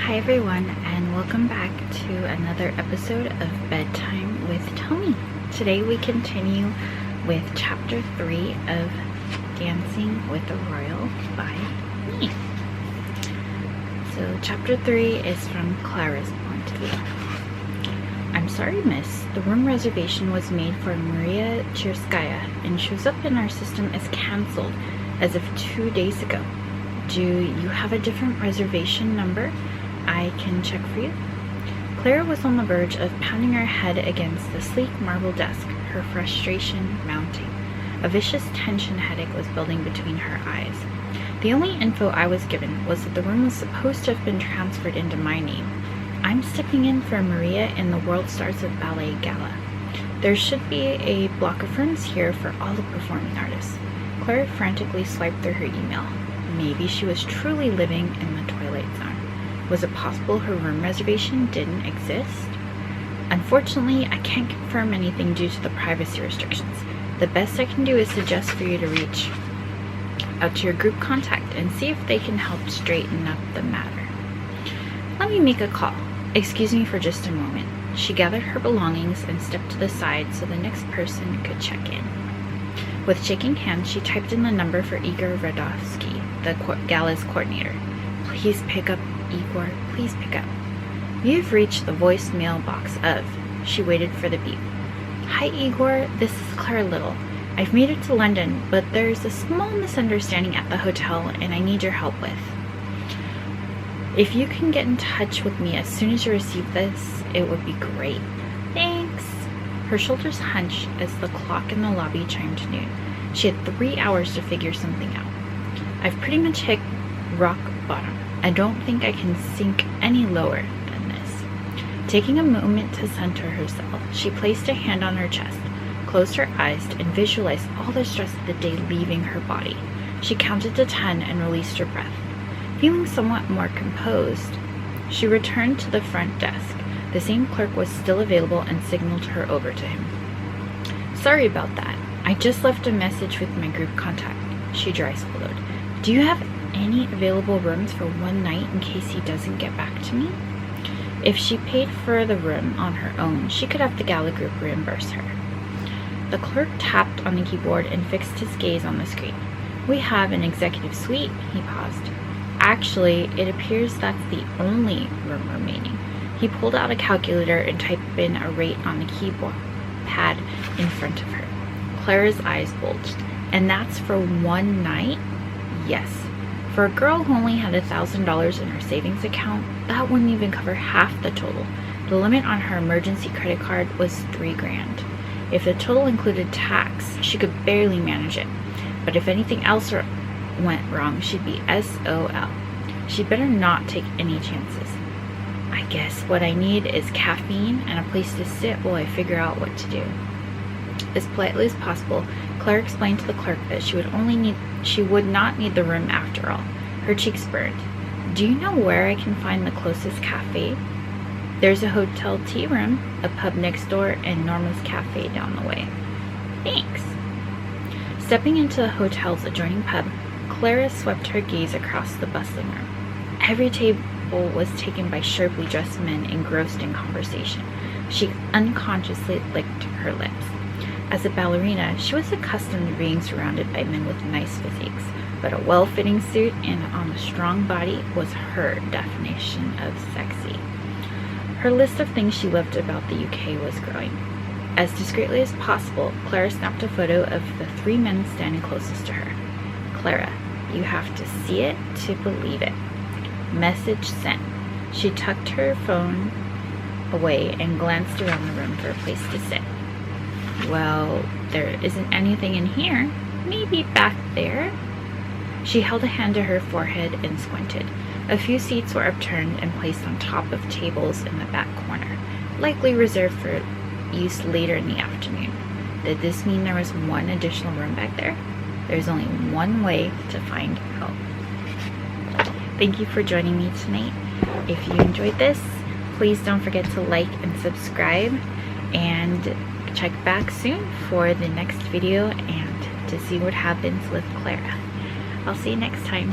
Hi everyone, and welcome back to another episode of Bedtime with Tomi. Today we continue with Chapter 3 of Dancing with the Royal by me. So Chapter 3 is from Clara's point of view. I'm sorry, miss. The room reservation was made for Maria Chirskaya and shows up in our system as cancelled as of 2 days ago. Do you have a different reservation number? I can check for you. Clara was on the verge of pounding her head against the sleek marble desk, her frustration mounting. A vicious tension headache was building between her eyes. The only info I was given was that the room was supposed to have been transferred into my name. I'm stepping in for Maria in the World Stars of Ballet Gala. There should be a block of ferns here for all the performing artists. Clara frantically swiped through her email. Maybe she was truly living in the Twilight Zone. Was it possible her room reservation didn't exist? Unfortunately, I can't confirm anything due to the privacy restrictions. The best I can do is suggest for you to reach out to your group contact and see if they can help straighten up the matter. Let me make a call. Excuse me for just a moment. She gathered her belongings and stepped to the side so the next person could check in. With shaking hands, she typed in the number for Igor Radovsky, the gala's coordinator. Please pick up, Igor. Please pick up. You've reached the voicemail box of. She waited for the beep. Hi, Igor. This is Clara Little. I've made it to London, but there's a small misunderstanding at the hotel, and I need your help with. If you can get in touch with me as soon as you receive this, it would be great. Thanks. Her shoulders hunched as the clock in the lobby chimed noon. She had 3 hours to figure something out. I've pretty much hit rock bottom. I don't think I can sink any lower than this. Taking a moment to center herself, she placed a hand on her chest, closed her eyes, and visualized all the stress of the day leaving her body. She counted to 10 and released her breath. Feeling somewhat more composed, she returned to the front desk. The same clerk was still available and signaled her over to him. Sorry about that. I just left a message with my group contact. She dry swallowed. Do you have any available rooms for one night in case he doesn't get back to me? If she paid for the room on her own, she could have the gala group reimburse her. The clerk tapped on the keyboard and fixed his gaze on the screen. We have an executive suite, he paused. Actually, it appears that's the only room remaining. He pulled out a calculator and typed in a rate on the keyboard pad in front of her. Clara's eyes bulged. And that's for one night? Yes. For a girl who only had $1,000 in her savings account, that wouldn't even cover half the total. The limit on her emergency credit card was $3,000. If the total included tax, she could barely manage it. But if anything else went wrong, she'd be SOL. She'd better not take any chances. I guess what I need is caffeine and a place to sit while I figure out what to do. As politely as possible, Clara explained to the clerk that she would not need the room after all. Her cheeks burned. Do you know where I can find the closest cafe? There's a hotel tea room, a pub next door, and Norma's Cafe down the way. Thanks. Stepping into the hotel's adjoining pub, Clara swept her gaze across the bustling room. Every table was taken by sharply dressed men engrossed in conversation. She unconsciously licked her lips. As a ballerina, she was accustomed to being surrounded by men with nice physiques, but a well-fitting suit and on a strong body was her definition of sexy. Her list of things she loved about the UK was growing. As discreetly as possible, Clara snapped a photo of the 3 men standing closest to her. Clara, you have to see it to believe it. Message sent. She tucked her phone away and glanced around the room for a place to sit. Well, there isn't anything in here. Maybe back there? She held a hand to her forehead and squinted. A few seats were upturned and placed on top of tables in the back corner, likely reserved for use later in the afternoon. Did this mean there was one additional room back there? There's only one way to find out. Thank you for joining me tonight. If you enjoyed this, please don't forget to like and subscribe, and check back soon for the next video and to see what happens with Clara. I'll see you next time.